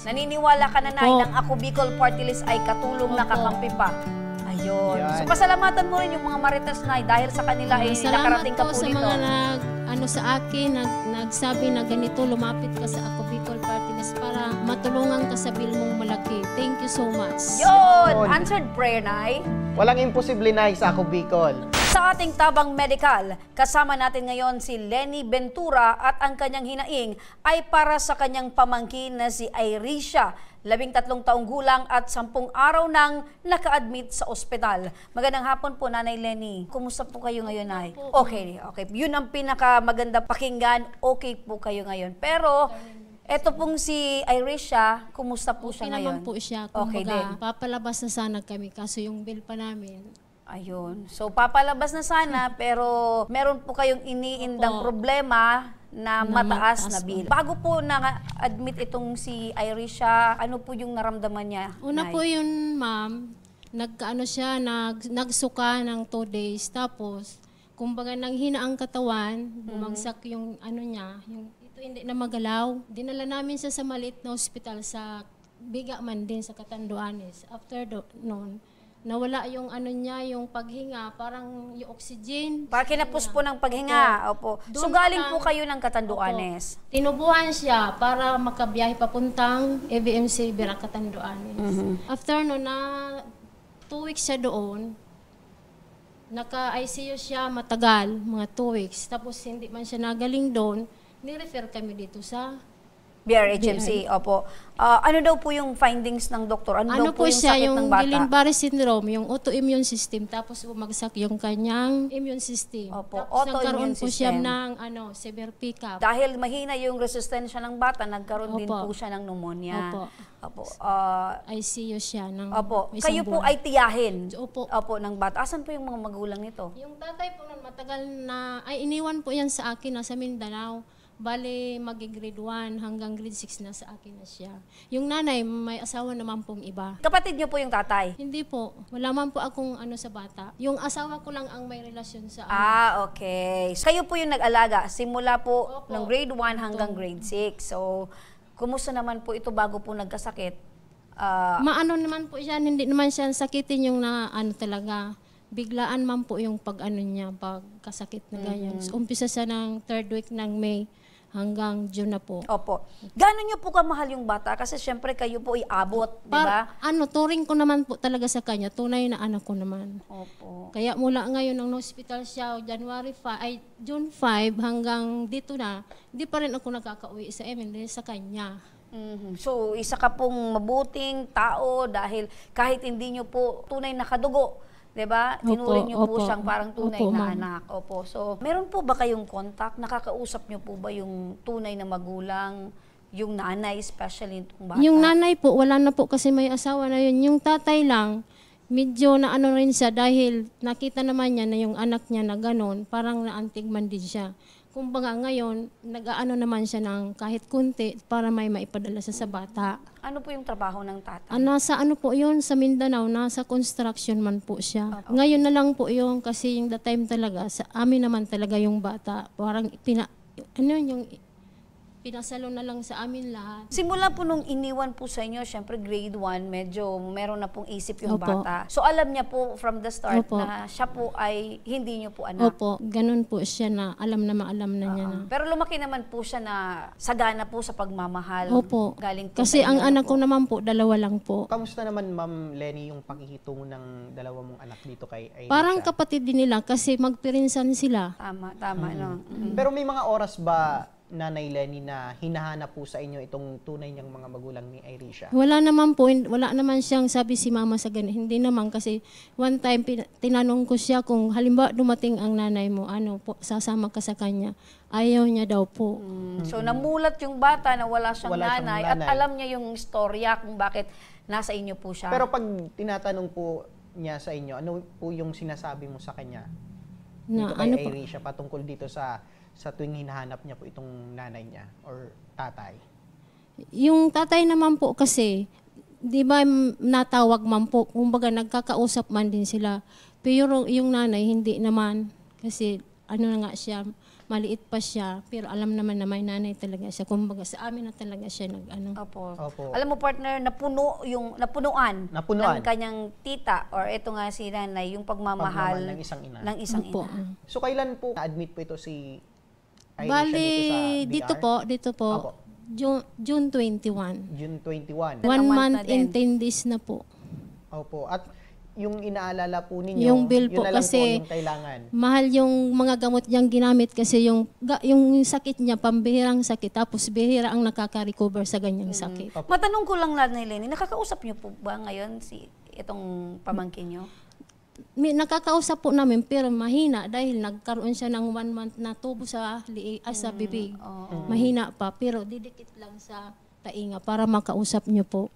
Naniniwala ka na, Nay, ng Ako Bicol Party List ay katulong na kakampi pa. Ayun. So, pasalamatan mo rin yung mga Marites, Nay, dahil sa kanila ay nakarating ka po dito. Salamat po sa mga sa akin, nagsabi na ganito, lumapit ka sa Ako Bicol Party List para matulungan ka sa bill mong malaki. Thank you so much. Yun! Answered prayer, Nay. Walang imposible, Nay, sa Ako Bicol. Sa ating tabang medikal, kasama natin ngayon si Lenny Ventura at ang kanyang hinaing ay para sa kanyang pamangkin na si Irisha, 13 taong gulang at 10 araw nang naka-admit sa ospital. Magandang hapon po, Nanay Lenny. Kumusta po kayo ngayon, Nay? Okay. Yun ang pinakamaganda pakinggan. Okay po kayo ngayon. Pero eto pong si Irisha, kumusta po siya ngayon? Naman po siya. Okay din. Papalabas na sana kami kaso yung bill pa namin. Ayun. So, papalabas na sana, pero meron po kayong iniindang problema na mataas na bill. Bago po na-admit itong si Irisha, ano po yung naramdaman niya? Una po yun, ma'am, nagsuka ng 2 days. Tapos, kumbaga nanghina ang katawan, bumagsak yung niya, yung ito hindi na magalaw. Dinala namin siya sa maliit na ospital sa Bigaman din, sa Catanduanes. After noon, nawala yung niya, yung paghinga, parang yung oxygen. Parang kinapos po ng paghinga. Opo. So galing po kayo ng Catanduanes? Opo. Tinubuhan siya para makabiyahe papuntang ABMC Vera Catanduanes. After no, na 2 weeks siya doon, naka-ICU siya matagal, mga 2 weeks. Tapos hindi man siya nagaling doon, ni-refer kami dito sa BRHMC, opo. Ano daw po yung findings ng doktor? Ano daw po yung sakit ng bata? Guillain-Barré syndrome, yung autoimmune system, tapos bumagsak yung kanyang immune system. Opo, tapos autoimmune nagkaroon po siya system. ng severe pickup. Dahil mahina yung resistensya ng bata, nagkaroon din po siya ng pneumonia. Opo. ICU siya ng Kayo po ay tiyahin. Opo. Ng bata. Asan po yung mga magulang nito? Yung tatay po nun, matagal na, iniwan po yan sa akin, nasa Mindanao. Bale, mag-grade 1 hanggang grade 6 na sa akin na siya. Yung nanay, may asawa naman pong iba. Kapatid niyo po yung tatay? Hindi po. Wala man po akong sa bata. Yung asawa ko lang ang may relasyon sa Okay. Kayo po yung nag-alaga simula po ng grade 1 hanggang grade 6. So, kumusta naman po ito bago po nagkasakit? Maano naman po siya, hindi naman siya sakitin yung talaga. Biglaan man po yung niya, pagkasakit na ganyan. So, umpisa siya ng 3rd week ng May hanggang June na po. Opo. Gano'n niyo po kamahal yung bata? Kasi syempre kayo po ay abot, di ba? Turing ko naman po talaga sa kanya. Tunay na anak ko naman. Opo. Kaya mula ngayon nang hospital siya, June 5 hanggang dito na, hindi pa rin ako nakakauwi sa amin dahil sa kanya. So, isa ka pong mabuting tao dahil kahit hindi niyo po tunay na kadugo, diba? Tinuring niyo po siyang parang tunay na anak. Opo. So, meron po ba kayong contact? Nakakausap niyo po ba yung tunay na magulang, yung nanay, especially itong bata? Yung nanay po, wala na po kasi may asawa na yun. Yung tatay lang, medyo na rin siya dahil nakita naman niya na yung anak niya na gano'n, parang naantigman din siya. Kumbaga ngayon, nag-aano naman siya ng kahit kunti para may maipadala sa bata. Ano po yung trabaho ng tatay? Nasa po yun, sa Mindanao, nasa construction man po siya. Ngayon na lang po yun kasi yung the time talaga, sa amin naman talaga yung bata. Parang pinasalo na lang sa amin lahat. Simula po nung iniwan po sa inyo, syempre grade 1, medyo meron na pong isip yung bata. So alam niya po from the start na siya po ay hindi niyo po anak. Opo, ganun po siya na alam na maalam na niya na. Pero lumaki naman po siya na sagana po sa pagmamahal. Opo, galing po kasi ang anak ko naman po, 2 lang po. Kamusta naman, Ma'am Lenny, yung pakikitungo ng 2 mong anak dito kay Irisha? Parang kapatid din nila kasi magpirinsan sila. Tama, no? Pero may mga oras ba, Nanay Lenny, na hinahanap po sa inyo itong tunay niyang mga magulang ni Irisha? Wala naman po, wala naman siyang sabi si mama sa ganun. Hindi naman kasi one time tinanong ko siya kung halimbawa dumating ang nanay mo, sasama ka sa kanya. Ayaw niya daw po. So namulat yung bata na wala siyang nanay at alam niya yung istorya kung bakit nasa inyo po siya. Pero pag tinatanong po niya sa inyo, ano po yung sinasabi mo sa kanya? Dito kay Irisha patungkol dito sa tuwing hinahanap niya po itong nanay niya or tatay? Yung tatay naman po kasi, di ba natawag man po, kumbaga nagkakausap man din sila. Pero yung nanay hindi naman kasi na nga siya, maliit pa siya, pero alam naman na may nanay talaga siya. Kumbaga sa amin na talaga siya Opo. Opo. Alam mo partner, napunuan Napunuan. ng kanyang tita or ito nga si nanay, yung pagmamahal Pagmamahal ng isang ina. ng isang Opo. ina. So kailan po na-admit po ito si Irisha Bali, dito sa BR? dito po, Opo. June 21. June 21. 1 month month na din. and 10 days na po. Opo. At yung inaalala po ninyo, Yung bill yun po na lang kasi po yung kailangan. mahal yung mga gamot niyang ginamit kasi yung sakit niya, pambihirang sakit, tapos bihira ang nakaka-recover sa ganyang sakit. Matanong ko lang Nanay Lenny, nakakausap niyo po ba ngayon itong pamangkin niyo? Nakakausap po namin pero mahina dahil nagkaroon siya ng 1 month na tubo sa sa bibig. Mahina pa pero didikit lang sa tainga para makausap niyo po.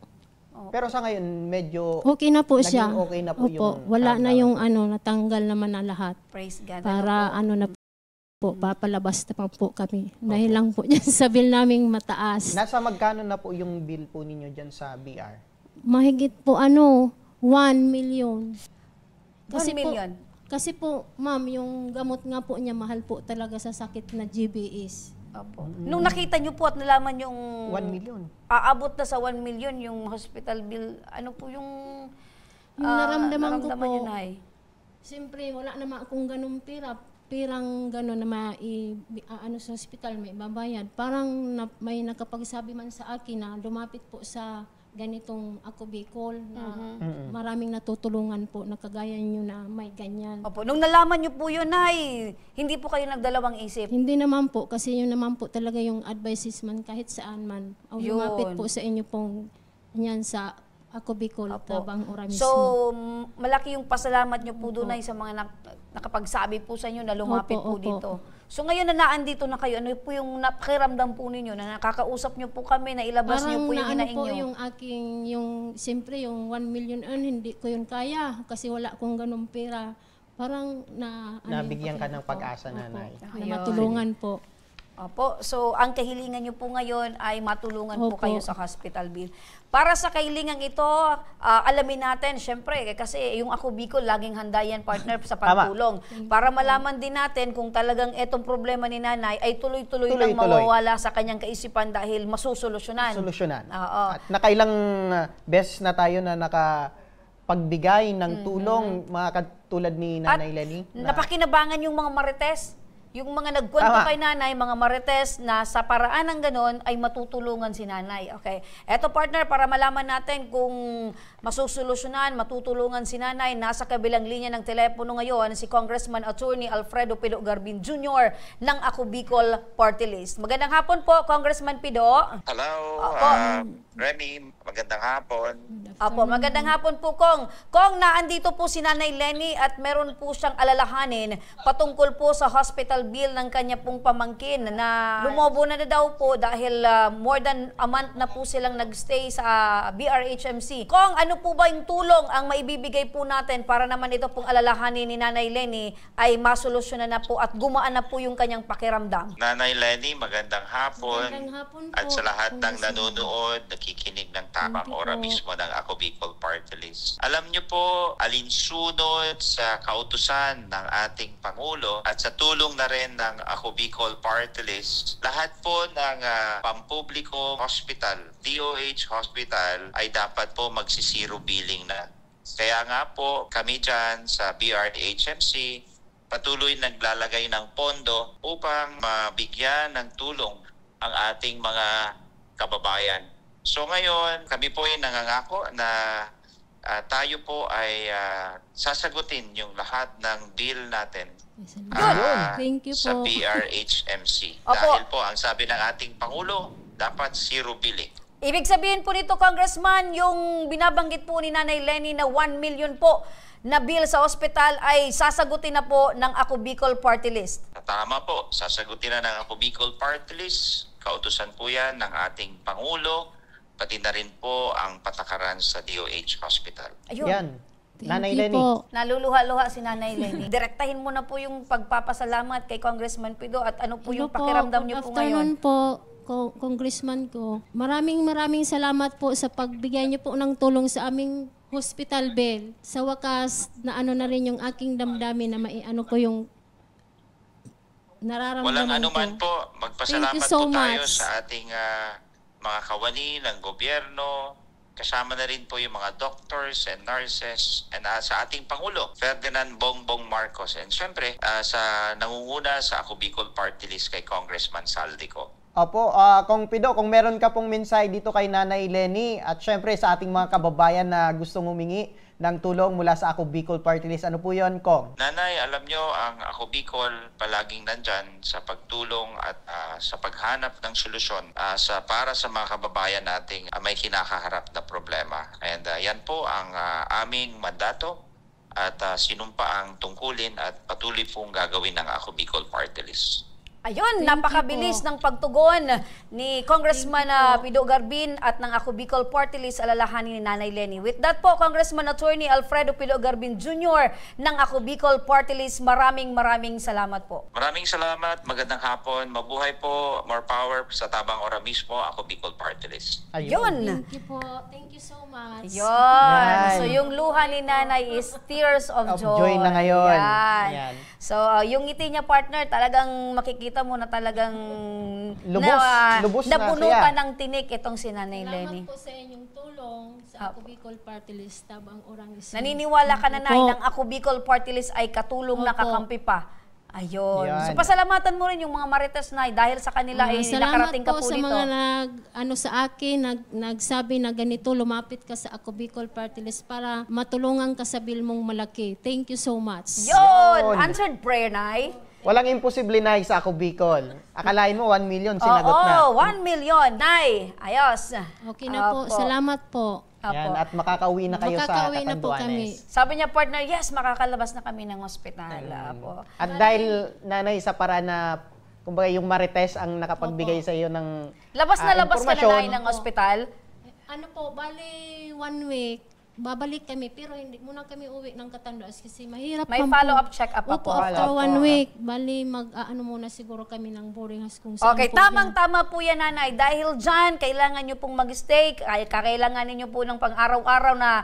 Pero sa ngayon, medyo Okay na po naging siya. okay na po Opo, yung wala na karamdaman yung po. natanggal naman na lahat. Praise God. Para na po, papalabas na po kami. Dahil lang po dyan sa bill naming mataas. Nasa magkano na po yung bill po ninyo dyan sa BR? Mahigit po 1 million. 1 million? Kasi po, ma'am, yung gamot nga po niya, mahal po talaga sa sakit na GBS. Opo. Nung nakita niyo po at nalaman yung 1 million. aabot na sa 1 million yung hospital bill, ano po yung Yung naramdaman ko po, niyo, Nay? siyempre wala naman akong ganung pirang gano'n na sa hospital may babayad. Parang may nakapagsabi man sa akin na lumapit po sa ganitong Ako Bicol na maraming natutulungan po na kagaya nyo na may ganyan. Opo. Nung nalaman niyo po yun, Nay, hindi po kayo nagdalawang isip? Hindi naman po, kasi yun naman po talaga yung advices man kahit saan man. O Yun. lumapit po sa inyo pong yan sa Ako Bicol, Opo. Tabang Ora mismo. So, malaki yung pasalamat niyo po doon ay sa mga nakapagsabi po sa inyo na lumapit Opo, po opo. dito. So, ngayon na naandito na kayo, ano po yung napakiramdam po ninyo na nakakausap niyo po kami, na ilabas niyo po yung naano hinaing po niyo? siyempre yung 1 million hindi ko yun kaya kasi wala akong ganung pera. Parang Nabigyan ka ng Opo, pag-asa, opo, Nanay. Na Ayun. matulungan po. Opo. So, ang kahilingan niyo po ngayon ay matulungan po Opo. kayo sa hospital bill. Para sa kahilingan ito, alamin natin, syempre, kasi yung Ako Bicol, laging handa yan, partner, sa pagtulong. Para malaman din natin kung talagang etong problema ni nanay ay tuloy-tuloy lang Tuloy-tuloy. mawawala sa kanyang kaisipan dahil masusolusyonan. Solusyonan. Oo. At nakailang beses na tayo na nakapagbigay ng tulong, mga katulad ni Nanay Lenny. Napakinabangan yung mga marites. Yung mga nagkwento Tama. kay nanay, mga marites na sa paraan ng ganon ay matutulungan si nanay. Okay. Eto partner, para malaman natin kung masusolusyonan, matutulungan si nanay, nasa kabilang linya ng telepono ngayon si Congressman Attorney Alfredo Pido Garbin Jr. ng Ako Bicol Party List. Magandang hapon po, Congressman Pido. Hello, Opo. Remy. Magandang hapon. Apo, magandang hapon po, Kong. Kong, naandito po si Nanay Lenny at meron po siyang alalahanin patungkol po sa hospital bill ng kanya pong pamangkin na lumobo na daw po dahil more than a month na po silang nagstay sa BRHMC. Kong, ano po ba yung tulong ang maibibigay po natin para naman ito pong alalahanin ni Nanay Lenny ay masolusyonan na po at gumaan na po yung kanyang pakiramdam? Nanay Lenny, magandang hapon. Magandang hapon po. At sa lahat ng Congressman. nanonood, nakikinig ng tamang Thank you ora po. mismo ng Ako Bicol Party List. Alam niyo po, alinsunod sa kautusan ng ating Pangulo at sa tulong na rin ng Ako Bicol Party List, lahat po ng pampubliko hospital, DOH hospital, ay dapat po magsisiro billing na. Kaya nga po, kami dyan sa BRHMC, patuloy naglalagay ng pondo upang mabigyan ng tulong ang ating mga kababayan. So ngayon, kami po ay nangangako na tayo po ay sasagutin yung lahat ng bill natin Thank you sa po. BRHMC. Opo. Dahil po, ang sabi ng ating Pangulo, dapat zero billing. Ibig sabihin po nito, Congressman, yung binabanggit po ni Nanay Lenny na 1 million po na bill sa ospital ay sasagutin na po ng Ako Bicol Party List. Tama po, sasagutin na ng Ako Bicol Party List. Kautusan po yan ng ating Pangulo, pati na rin po ang patakaran sa DOH Hospital. Ayun. Yan. Thank Nanay you Lenny. po. Naluluha-luha si Nanay Lenny. Direktahin mo na po yung pagpapasalamat kay Congressman Pido at ano po yung pakiramdam niyo po ngayon. Good afternoon po, Congressman ko. Maraming salamat po sa pagbigay niyo po ng tulong sa aming hospital bill. Sa wakas, na rin yung aking damdamin na maiano ko yung nararamdaman Walang anuman ko. po. Magpasalamat Thank you so po tayo much. sa ating mga kawani ng gobyerno. Kasama na rin po yung mga doctors and nurses and sa ating Pangulo, Ferdinand Bongbong Marcos. And syempre, sa nangunguna sa Ako Bicol Party List kay Congressman Saldico. Opo, Kong Pido, kung meron ka pong mensahe dito kay Nanay Lenny at syempre sa ating mga kababayan na gustong humingi ng tulong mula sa Ako Bicol Party List, ano po yun, Kong? Nanay, alam nyo, ang Ako Bicol palaging nandyan sa pagtulong at sa paghanap ng solusyon para sa mga kababayan nating may kinakaharap na problema. And yan po ang aming mandato at sinumpa ang tungkulin at patuloy pong gagawin ng Ako Bicol Party List. Ayun, Thank you napakabilis po. ng pagtugon ni Congressman Pido Garbin at ng Ako Bicol Party List alalahanin ni Nanay Lenny. With that po, Congressman Attorney Alfredo Pido Garbin Jr. ng Ako Bicol Party List, maraming salamat po. Maraming salamat, magandang hapon, mabuhay po, more power sa tabang ora mismo, Ako Bicol Party List. Ayun. Thank you po. Thank you so much. Yun. Yan. So, yung luha ni Nanay is tears of Of joy. joy na ngayon. Yan. Yan. So, yung ngiti niya, partner, talagang makikita mo na talagang Lubos na nabunutan siya. ng tinik itong si Nanay Lenny. Salamat po sa inyong tulong sa Ako Bicol Party List, Tabang Orang Isla. Naniniwala ka na, Nay, Opo. ng Ako Bicol Party List ay katulong na Opo. kakampi pa. Ayun. Yan. So, pasalamatan mo rin yung mga Marites, Nay, dahil sa kanila ay Salamat nakarating ka po po sa dito. mga sa akin, nagsabi na ganito, lumapit ka sa Ako Bicol Party List para matulungan ka sa bill mong malaki. Thank you so much. Yun! Yun. Answered prayer, Nay. Walang imposible na sa Ako Bicol. Akalain mo 1 million, sinagot na. Oo, 1 million. Nay, ayos. Okay na po. Salamat po. Yan, at makakauwi na kayo Makakauwi sa na po kami. Catanduanes. Sabi niya, partner, yes, makakalabas na kami ng ospital. Apo. At dahil, Nanay, sa para na, kumbaga yung Marites ang nakapagbigay sa iyo ng Labas na labas ka na, impormasyon. Nay, ng ospital. Ano po, bali 1 week, babalik kami, pero hindi muna kami uwi ng Catanduanes kasi mahirap May man po. follow-up check-up pa Opo, po. after Follow-up 1 po. week, bali muna siguro kami ng boarding house kung saan Okay, po yan. tamang-tama po yan, Nanay. Dahil dyan, kailangan nyo pong mag-stay. Kakailanganin nyo po ng pang-araw-araw na,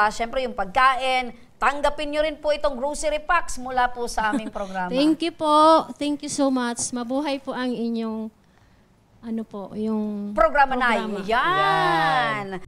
syempre, yung pagkain. Tanggapin nyo rin po itong grocery packs mula po sa aming programa. Thank you po. Thank you so much. Mabuhay po ang inyong, yung Programa, Nay. Yan.